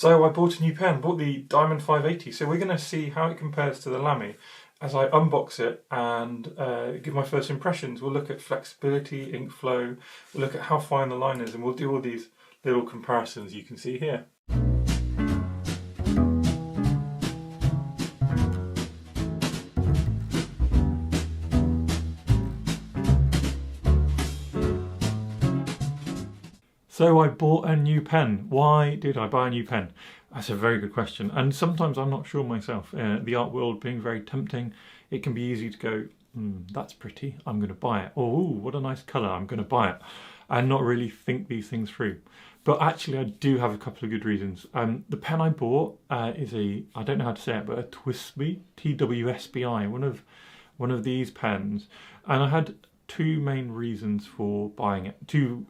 So I bought a new pen, bought the Diamond 580. So we're going to see how it compares to the LAMY as I unbox it and give my first impressions. We'll look at flexibility, ink flow, we'll look at how fine the line is, and we'll do all these little comparisons you can see here. So I bought a new pen. Why did I buy a new pen? That's a very good question. And sometimes I'm not sure myself. The art world being very tempting, it can be easy to go, that's pretty, I'm going to buy it. Oh, what a nice colour, I'm going to buy it. And not really think these things through. But actually I do have a couple of good reasons. The pen I bought is I don't know how to say it, but a TWSBI, TWSBI, one of these pens. And I had two main reasons for buying it. Two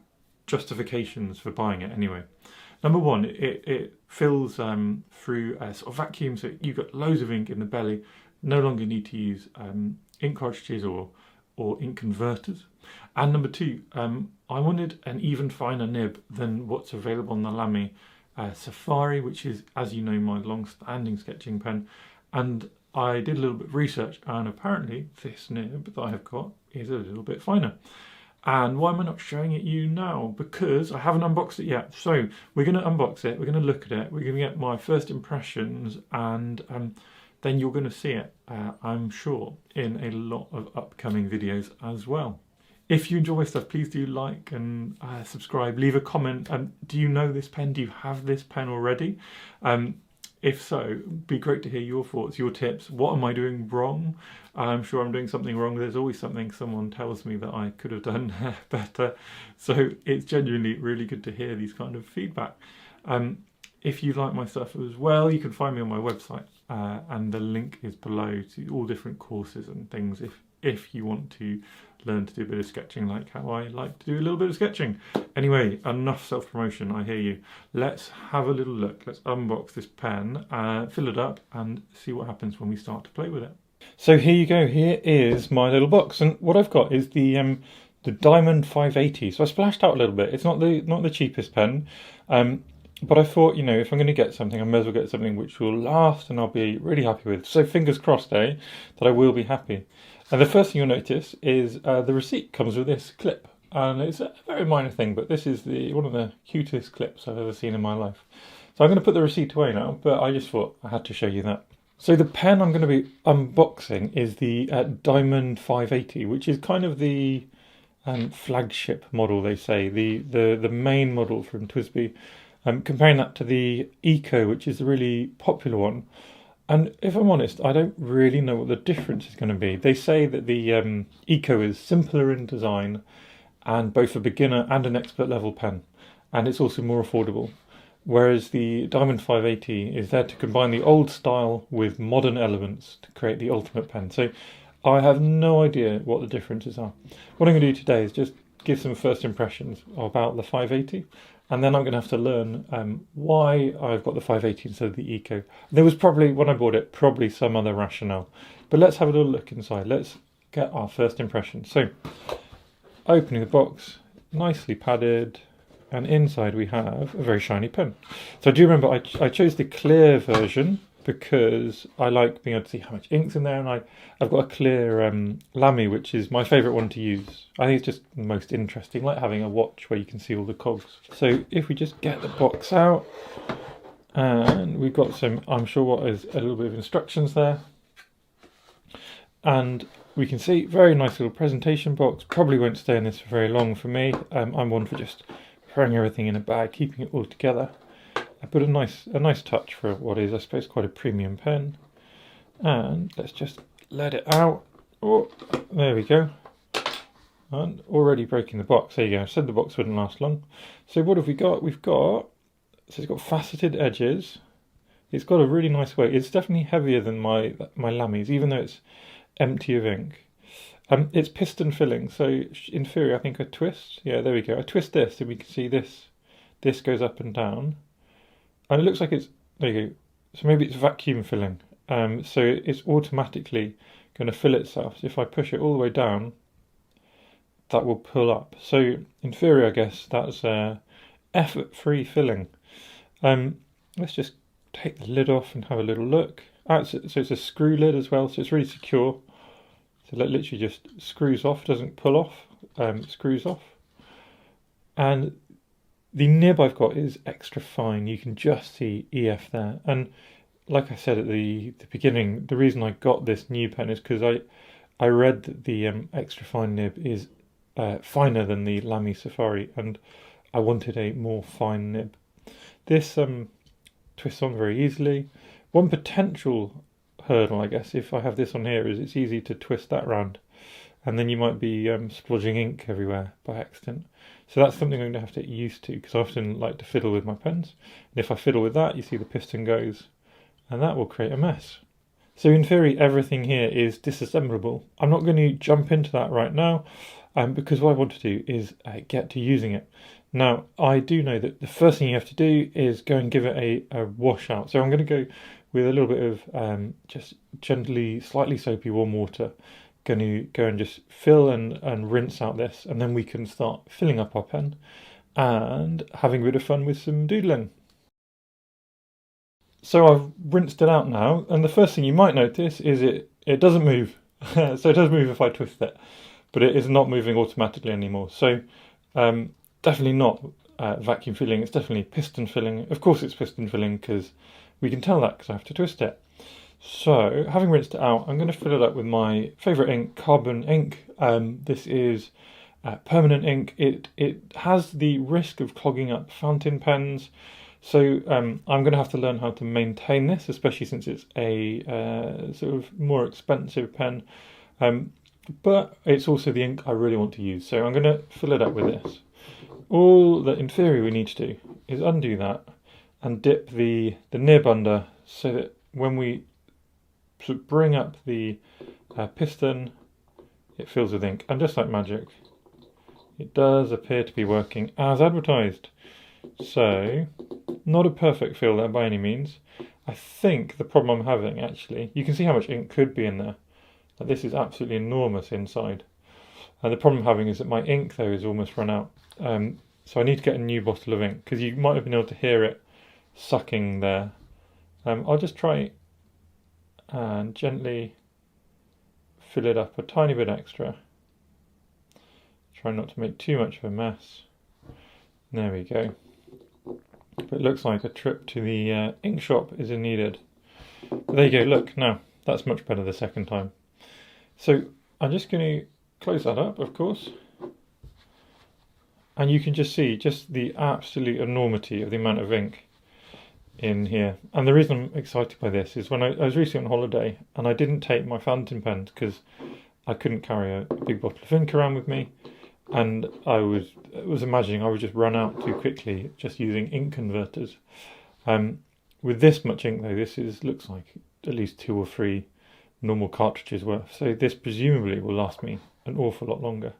justifications for buying it anyway. Number one, it fills through a sort of vacuum, so you've got loads of ink in the belly, no longer need to use ink cartridges or ink converters. And number two, I wanted an even finer nib than what's available on the LAMY Safari, which is, as you know, my long-standing sketching pen. And I did a little bit of research, and apparently this nib that I have got is a little bit finer. And why am I not showing it you now? Because I haven't unboxed it yet. So we're going to unbox it, we're going to look at it, we're going to get my first impressions, and then you're going to see it, I'm sure, in a lot of upcoming videos as well. If you enjoy my stuff, please do like and subscribe, leave a comment. Do you know this pen? Do you have this pen already? If so, it'd be great to hear your thoughts, your tips. What am I doing wrong? I'm sure I'm doing something wrong. There's always something someone tells me that I could have done better. So it's genuinely really good to hear these kind of feedback. If you like my stuff as well, you can find me on my website, and the link is below to all different courses and things if you want to learn to do a bit of sketching like how I like to do a little bit of sketching. Anyway, enough self-promotion, I hear you. Let's have a little look. Let's unbox this pen, fill it up, and see what happens when we start to play with it. So here you go, here is my little box, and what I've got is the Diamond 580. So I splashed out a little bit. It's not the cheapest pen, but I thought, you know, if I'm going to get something, I may as well get something which will last and I'll be really happy with. So fingers crossed, that I will be happy. And the first thing you'll notice is the receipt comes with this clip. And it's a very minor thing, but this is one of the cutest clips I've ever seen in my life. So I'm going to put the receipt away now, but I just thought I had to show you that. So the pen I'm going to be unboxing is the Diamond 580, which is kind of the flagship model, they say, the main model from TWSBI. Comparing that to the ECO, which is the really popular one. And if I'm honest, I don't really know what the difference is going to be. They say that the ECO is simpler in design and both a beginner and an expert level pen. And it's also more affordable. Whereas the Diamond 580 is there to combine the old style with modern elements to create the ultimate pen. So I have no idea what the differences are. What I'm going to do today is just give some first impressions about the 580. And then I'm going to have to learn why I've got the 580 instead of the ECO. There was probably, when I bought it, probably some other rationale. But let's have a little look inside. Let's get our first impression. So, opening the box, nicely padded. And inside we have a very shiny pen. So I do remember I chose the clear version because I like being able to see how much ink's in there, and I've got a clear LAMY, which is my favourite one to use. I think it's just the most interesting, like having a watch where you can see all the cogs. So if we just get the box out, and we've got some, I'm sure what is a little bit of instructions there, and we can see very nice little presentation box. Probably won't stay in this for very long for me. I'm one for just throwing everything in a bag, keeping it all together. But a nice touch for what is, I suppose, quite a premium pen. And let's just let it out. Oh, there we go. And already breaking the box. There you go. I said the box wouldn't last long. So what have we got? So it's got faceted edges. It's got a really nice weight. It's definitely heavier than my LAMYs, even though it's empty of ink. It's piston filling. So in theory, I think I twist. Yeah, there we go. I twist this, and we can see this. This goes up and down. And it looks like it's, there you go, so maybe it's vacuum filling. So it's automatically going to fill itself. So if I push it all the way down, that will pull up. So in theory, I guess that's effort-free filling. let's just take the lid off and have a little look. So it's a screw lid as well, so it's really secure. So that literally just screws off, doesn't pull off, screws off. And the nib I've got is extra fine. You can just see EF there. And like I said at the beginning, the reason I got this new pen is because I read that the extra fine nib is finer than the LAMY Safari, and I wanted a more fine nib. This twists on very easily. One potential hurdle, I guess, if I have this on here, is it's easy to twist that round, and then you might be splodging ink everywhere by accident. So that's something I'm going to have to get used to, because I often like to fiddle with my pens. And if I fiddle with that, you see the piston goes, and that will create a mess. So in theory, everything here is disassemblable. I'm not going to jump into that right now, because what I want to do is get to using it. Now, I do know that the first thing you have to do is go and give it a wash out. So I'm going to go with a little bit of just gently, slightly soapy warm water. Going to go and just fill and rinse out this, and then we can start filling up our pen and having a bit of fun with some doodling. So I've rinsed it out now, and the first thing you might notice is it doesn't move. So it does move if I twist it, but it is not moving automatically anymore. So definitely not vacuum filling, it's definitely piston filling. Of course it's piston filling because we can tell that because I have to twist it. So having rinsed it out, I'm going to fill it up with my favourite ink, carbon ink. This is permanent ink. It has the risk of clogging up fountain pens. So I'm going to have to learn how to maintain this, especially since it's a sort of more expensive pen. But it's also the ink I really want to use. So I'm going to fill it up with this. All that in theory we need to do is undo that and dip the nib under, so that when we sort of bring up the piston, it fills with ink. And just like magic, it does appear to be working as advertised. So, not a perfect fill there by any means. I think the problem I'm having, actually, you can see how much ink could be in there. Like, this is absolutely enormous inside. And the problem I'm having is that my ink, though, is almost run out. So I need to get a new bottle of ink, because you might have been able to hear it sucking there. I'll just try and gently fill it up a tiny bit extra. Try not to make too much of a mess. There we go. But it looks like a trip to the ink shop is needed. But there you go, look, now that's much better the second time. So I'm just going to close that up, of course. And you can just see just the absolute enormity of the amount of ink in here. And the reason I'm excited by this is when I was recently on holiday and I didn't take my fountain pens because I couldn't carry a big bottle of ink around with me, and I was imagining I would just run out too quickly just using ink converters. With this much ink though, looks like at least 2 or 3 normal cartridges worth, so this presumably will last me an awful lot longer.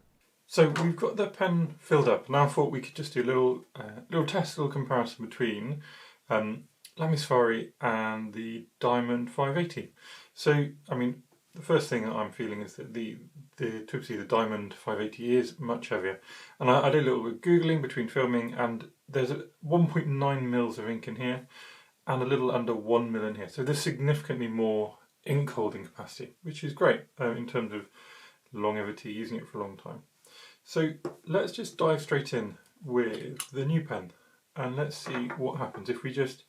So we've got the pen filled up. Now I thought we could just do a little test, a little comparison between LAMY Safari and the Diamond 580. So, I mean, the first thing that I'm feeling is that the TWSBI, the Diamond 580 is much heavier. And I did a little bit of Googling between filming, and there's 1.9 mils of ink in here and a little under 1 mil in here. So there's significantly more ink holding capacity, which is great in terms of longevity, using it for a long time. So let's just dive straight in with the new pen and let's see what happens if we just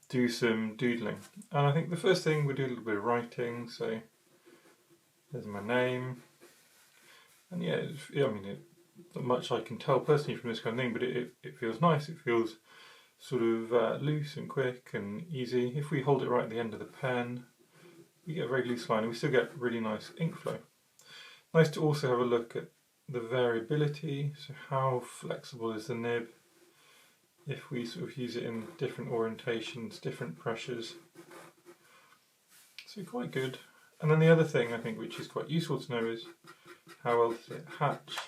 do some doodling. And I think the first thing we'll do a little bit of writing. So there's my name. And yeah, not much I can tell personally from this kind of thing, but it feels nice. It feels sort of loose and quick and easy. If we hold it right at the end of the pen, we get a very loose line and we still get really nice ink flow. Nice to also have a look at the variability, so how flexible is the nib if we sort of use it in different orientations, different pressures. So quite good. And then the other thing I think which is quite useful to know is how well does it hatch.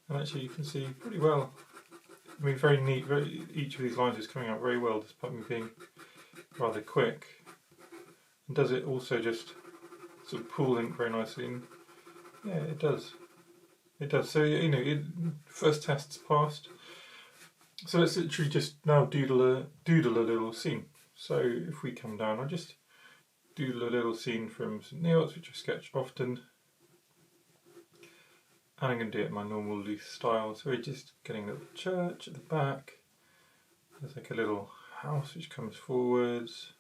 And actually you can see pretty well, I mean very neat, each of these lines is coming out very well despite me being rather quick. And does it also just sort of pool ink very nicely? And yeah, it does. It does. So, first test's passed. So let's literally just now doodle a little scene. So if we come down, I'll just doodle a little scene from St Neots, which I sketch often. And I'm going to do it in my normal loose style. So we're just getting a little church at the back. There's like a little house which comes forwards.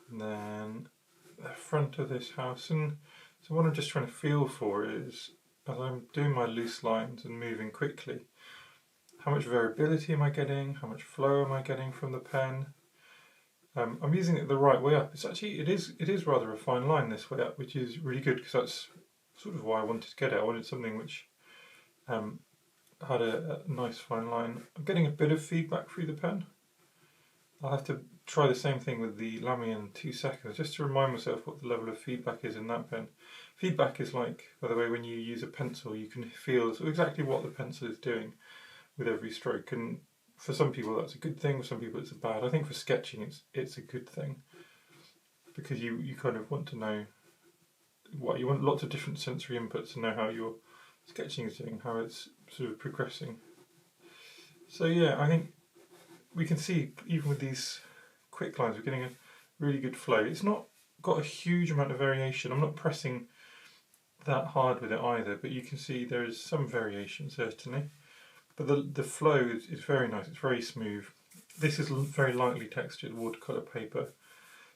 And then the front of this house. And so what I'm just trying to feel for is, as I'm doing my loose lines and moving quickly, how much variability am I getting? How much flow am I getting from the pen? I'm using it the right way up. It's actually, it is rather a fine line this way up, which is really good because that's sort of why I wanted to get it. I wanted something which had a nice fine line. I'm getting a bit of feedback through the pen. I'll have to try the same thing with the LAMY in 2 seconds, just to remind myself what the level of feedback is in that pen. Feedback is like, by the way, when you use a pencil, you can feel exactly what the pencil is doing with every stroke. And for some people that's a good thing, for some people it's a bad. I think for sketching it's a good thing, because you kind of want to know what you want, lots of different sensory inputs to know how your sketching is doing, how it's sort of progressing. So yeah, I think we can see even with these quick lines we're getting a really good flow. It's not got a huge amount of variation. I'm not pressing that hard with it either, but you can see there is some variation certainly. But the flow is very nice, it's very smooth. This is very lightly textured watercolour paper,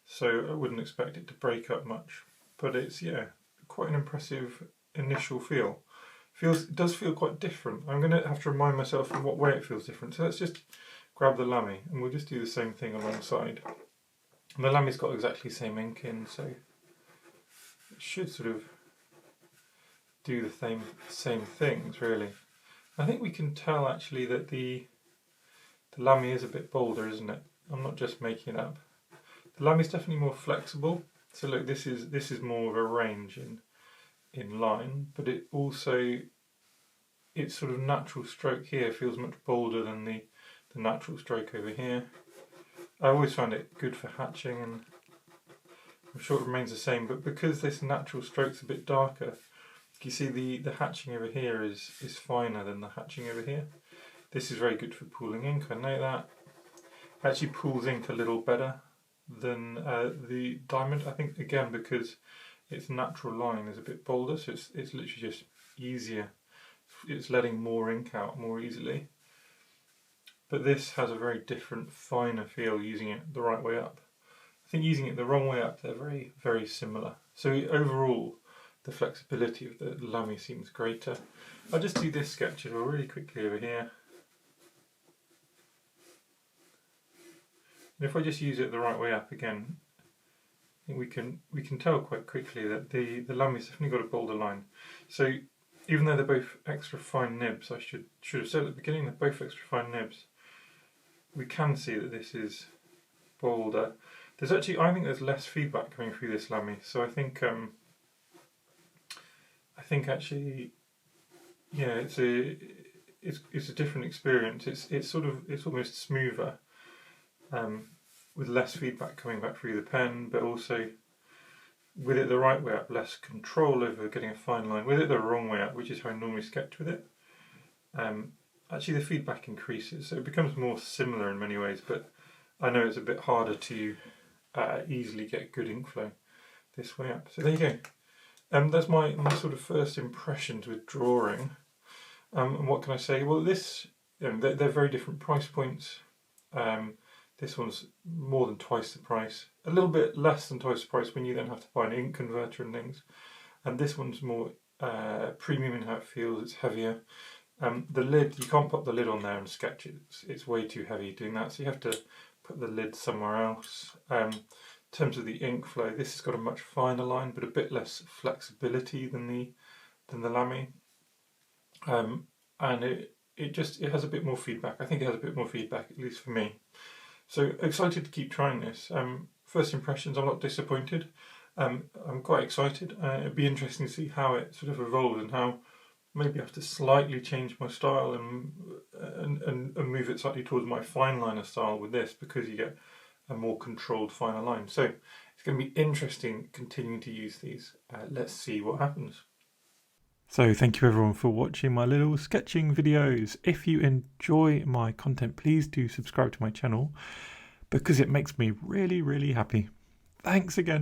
so I wouldn't expect it to break up much. But it's, yeah, quite an impressive initial feel. It does feel quite different. I'm going to have to remind myself in what way it feels different. So let's just grab the LAMY and we'll just do the same thing alongside. And the LAMY's got exactly the same ink in, so it should sort of do the same things really. I think we can tell actually that the LAMY is a bit bolder, isn't it? I'm not just making it up. The LAMY is definitely more flexible. So look, this is more of a range in line, but it also, its sort of natural stroke here feels much bolder than the natural stroke over here. I always found it good for hatching, and I'm sure it remains the same, but because this natural stroke's a bit darker, you see the hatching over here is finer than the hatching over here. This is very good for pooling ink, I know that. It actually pools ink a little better than the diamond, I think, again because its natural line is a bit bolder, so it's literally just easier. It's letting more ink out more easily. But this has a very different, finer feel using it the right way up. I think using it the wrong way up, they're very, very similar. So overall, the flexibility of the LAMY seems greater. I'll just do this sketch as well really quickly over here. And if I just use it the right way up again, I think we can tell quite quickly that the LAMY's definitely got a bolder line. So even though they're both extra fine nibs, I should have said at the beginning they're both extra fine nibs, we can see that this is bolder. There's actually, I think there's less feedback coming through this LAMY, so I think actually, yeah, it's a different experience. It's almost smoother, with less feedback coming back through the pen, but also with it the right way up, less control over getting a fine line. With it the wrong way up, which is how I normally sketch with it, actually the feedback increases, so it becomes more similar in many ways, but I know it's a bit harder to easily get good ink flow this way up. So there you go. That's my sort of first impressions with drawing. And what can I say? Well, they're very different price points. This one's more than twice the price, a little bit less than twice the price when you then have to buy an ink converter and things. And this one's more premium in how it feels, it's heavier. The lid, you can't pop the lid on there and sketch it, it's way too heavy doing that, so you have to put the lid somewhere else. In terms of the ink flow, this has got a much finer line but a bit less flexibility than the LAMY. And it has a bit more feedback. I think it has a bit more feedback, at least for me. So excited to keep trying this. First impressions, I'm not disappointed. I'm quite excited. It'd be interesting to see how it sort of evolves and how maybe I have to slightly change my style and move it slightly towards my fine liner style with this, because you get a more controlled finer line. So it's going to be interesting continuing to use these. Let's see what happens. So thank you everyone for watching my little sketching videos. If you enjoy my content, please do subscribe to my channel because it makes me really, really happy. Thanks again.